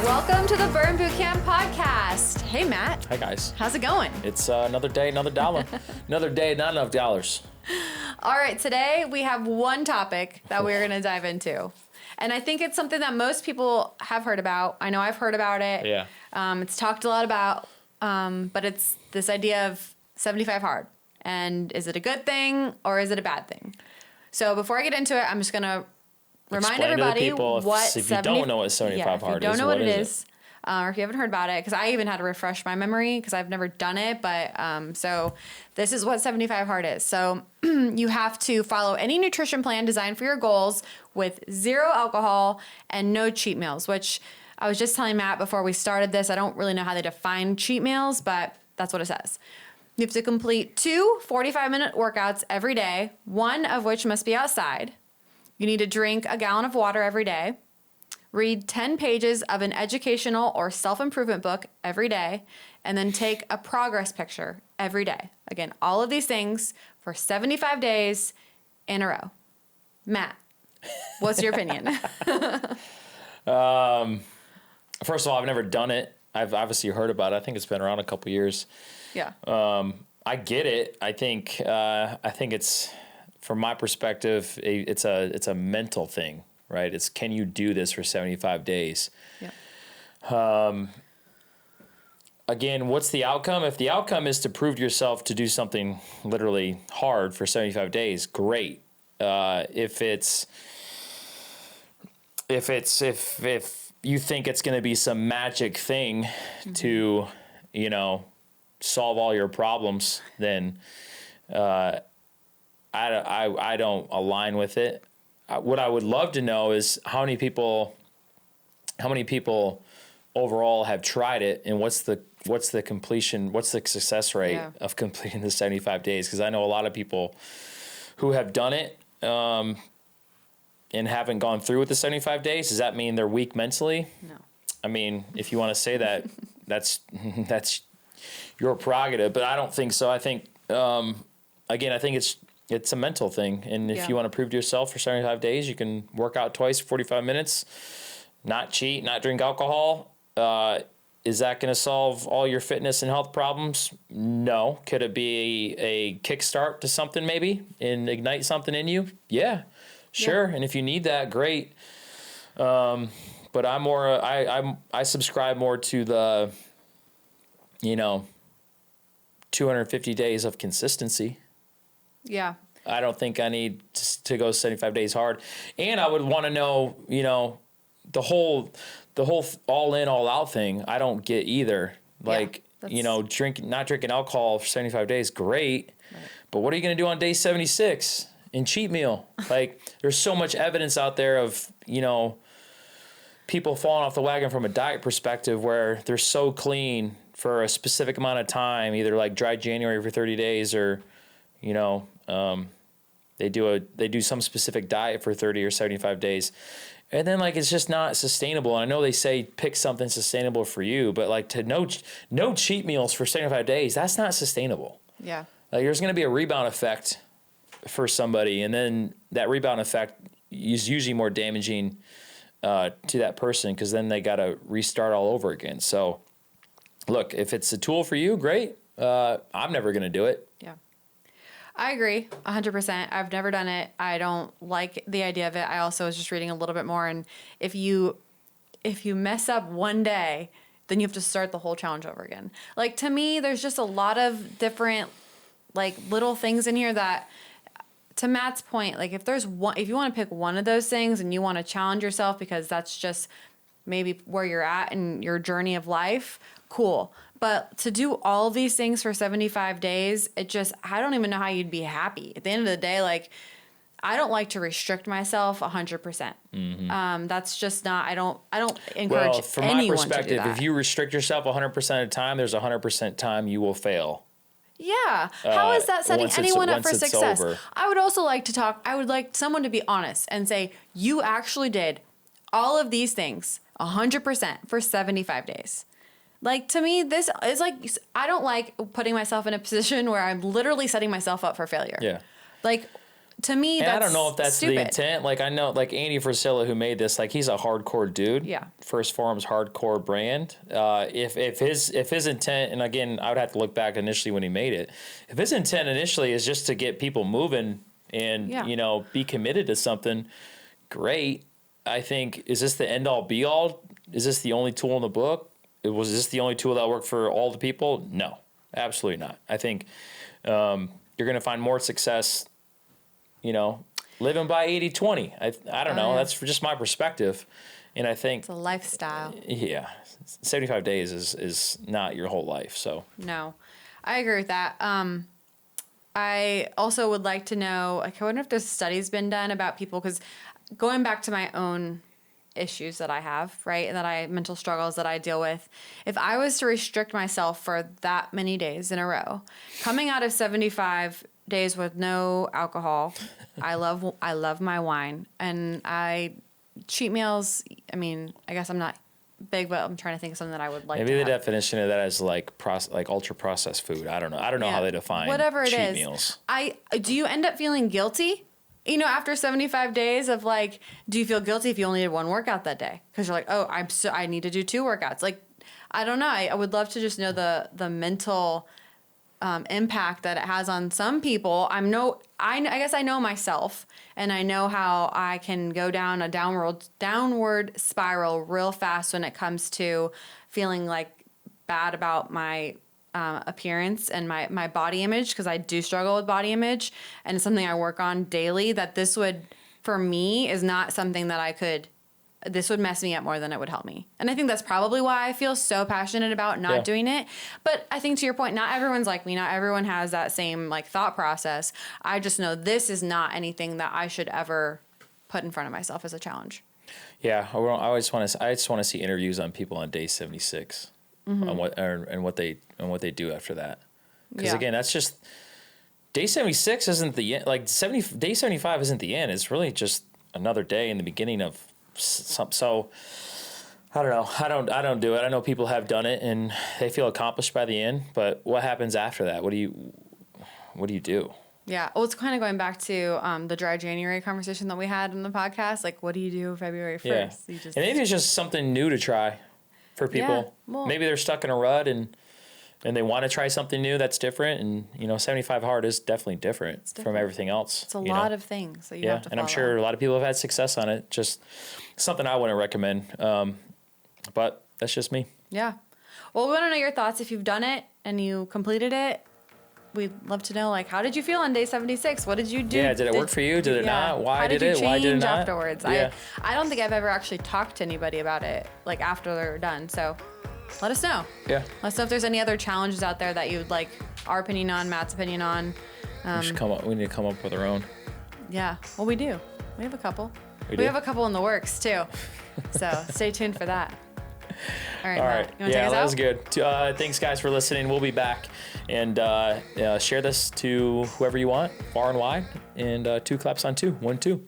Welcome to the Burn Bootcamp podcast. Hey, Matt. Hi, guys. How's it going? It's another day, another dollar. Another day, not enough dollars. All right, today we have one topic that we're going to dive into. And I think it's something that most people have heard about. I know I've heard about it. Yeah. It's talked a lot about, but it's this idea of 75 hard. And is it a good thing or is it a bad thing? So before I get into it, I'm just going to remind everybody if you don't know what 75 hard is. If you don't know what it is, or if you haven't heard about it, because I even had to refresh my memory because I've never done it. But so this is what 75 hard is. So you have to follow any nutrition plan designed for your goals with 0 alcohol and no cheat meals, which I was just telling Matt before we started this. I don't really know how they define cheat meals, but that's what it says. You have to complete 2 45-minute workouts every day, one of which must be outside. You need to drink a gallon of water every day, read 10 pages of an educational or self-improvement book every day, and then take a progress picture every day. Again, all of these things for 75 days in a row. Matt, what's your opinion? First of all, I've never done it. I've obviously heard about it. I think it's been around a couple years. Yeah. I get it. I think it's, from my perspective, it's a mental thing, right? It's, can you do this for 75 days? Yeah. Again, what's the outcome? If the outcome is to prove to yourself to do something literally hard for 75 days, great. If you think it's going to be some magic thing to, solve all your problems, then I don't align with it. What I would love to know is how many people overall have tried it, and what's the success rate of completing the 75 days? Because I know a lot of people who have done it and haven't gone through with the 75 days. Does that mean they're weak mentally? No. I mean, if you want to say that, that's your prerogative, but I don't think so. I think again, I think it's a mental thing, and if you want to prove to yourself for 75 days, you can work out twice, 45 minutes, not cheat, not drink alcohol. Is that going to solve all your fitness and health problems? No. Could it be a kickstart to something maybe and ignite something in you? Yeah, sure. Yeah. And if you need that, great. But I'm more, I subscribe more to the, 250 days of consistency. Yeah. I don't think I need to go 75 days hard. And I would want to know, the whole all in, all out thing. I don't get either. Like, not drinking alcohol for 75 days, great. Right. But what are you going to do on day 76 in cheat meal? Like, there's so much evidence out there of, people falling off the wagon from a diet perspective where they're so clean for a specific amount of time, either like dry January for 30 days or, they do some specific diet for 30 or 75 days. And then it's just not sustainable. And I know they say pick something sustainable for you, but to no cheat meals for 75 days, that's not sustainable. Yeah. There's going to be a rebound effect for somebody. And then that rebound effect is usually more damaging to that person, because then they got to restart all over again. So look, if it's a tool for you, great. I'm never going to do it. Yeah. I agree 100%. I've never done it. I don't like the idea of it. I also was just reading a little bit more, and if you mess up one day, then you have to start the whole challenge over again. To me, there's just a lot of different little things in here that, to Matt's point, if you want to pick one of those things and you want to challenge yourself because that's just maybe where you're at in your journey of life, cool. But to do all of these things for 75 days, I don't even know how you'd be happy. At the end of the day, I don't like to restrict myself 100%. Mm-hmm. That's just not, I don't encourage anyone to do that. From my perspective, if you restrict yourself 100% of the time, there's 100% time you will fail. Yeah. How is that setting anyone up for success? Over. I would also like to I would like someone to be honest and say, you actually did all of these things 100% for 75 days. To me, this is I don't like putting myself in a position where I'm literally setting myself up for failure. Yeah. to me, and that's I don't know if that's stupid. the intent. Like I know, like Andy Frisella, who made this, like he's a hardcore dude. Yeah. First Form's hardcore brand. If his intent, and again, I would have to look back initially when he made it. If his intent initially is just to get people moving and be committed to something, great. I think, is this the end all be all? Is this the only tool in the book? Was this the only tool that worked for all the people? No, absolutely not. I think you're going to find more success, living by 80-20. I don't know. Yeah. That's just my perspective. And I think It's a lifestyle. Yeah. 75 days is not your whole life. So No, I agree with that. I also would like to know, like, I wonder if there's studies been done about people, because going back to my own issues that I have, right, and mental struggles that I deal with, if I was to restrict myself for that many days in a row, coming out of 75 days with no alcohol, I love my wine, and cheat meals. I mean, I guess I'm not big, but I'm trying to think of something that I would like. maybe to the have. definition of that is like ultra processed food. I don't know. I don't know how they define whatever it cheat is. meals. Do you end up feeling guilty? After 75 days of like, do you feel guilty if you only did one workout that day? Because you're like, oh, I need to do 2 workouts. Like, I don't know. I would love to just know the mental impact that it has on some people. I guess I know myself, and I know how I can go down a downward spiral real fast when it comes to feeling like bad about my appearance and my body image, because I do struggle with body image, and it's something I work on daily. That this would, for me, is not something that this would mess me up more than it would help me. And I think that's probably why I feel so passionate about not doing it. But I think, to your point, not everyone's like me. Not everyone has that same like thought process. I just know this is not anything that I should ever put in front of myself as a challenge. Yeah, I just want to see interviews on people on day 76, on what they do after that. Because again, that's just day 76 isn't the end. Like day 75 isn't the end. It's really just another day in the beginning of some. So I don't know. I don't do it. I know people have done it and they feel accomplished by the end. But what happens after that? What do you do? Yeah. Well, it's kind of going back to the dry January conversation that we had in the podcast. Like, what do you do February 1st? Yeah. And maybe it's just something new to try for people. Yeah, well, maybe they're stuck in a rut and they want to try something new that's different. And, 75 hard is definitely different from everything else. It's a lot of things that you have to follow. And I'm sure a lot of people have had success on it. Just something I wouldn't recommend. But that's just me. Yeah. Well, we want to know your thoughts. If you've done it and you completed it, we'd love to know, like, how did you feel on day 76? What did you do? Yeah, did it work for you? Did it not? Why did it? Why did it not? Afterwards? Yeah. I don't think I've ever actually talked to anybody about it, like, after they're done. So let us know. Yeah. Let us know if there's any other challenges out there that you would like our opinion on, Matt's opinion on. We need to come up with our own. Yeah. Well, we do. We have a couple. We have a couple in the works, too. So stay tuned for that. All right, All Matt, right. you want to take us that out? was good. Thanks, guys, for listening. We'll be back. And share this to whoever you want, far and wide. And 2 claps on 2. 1, 2.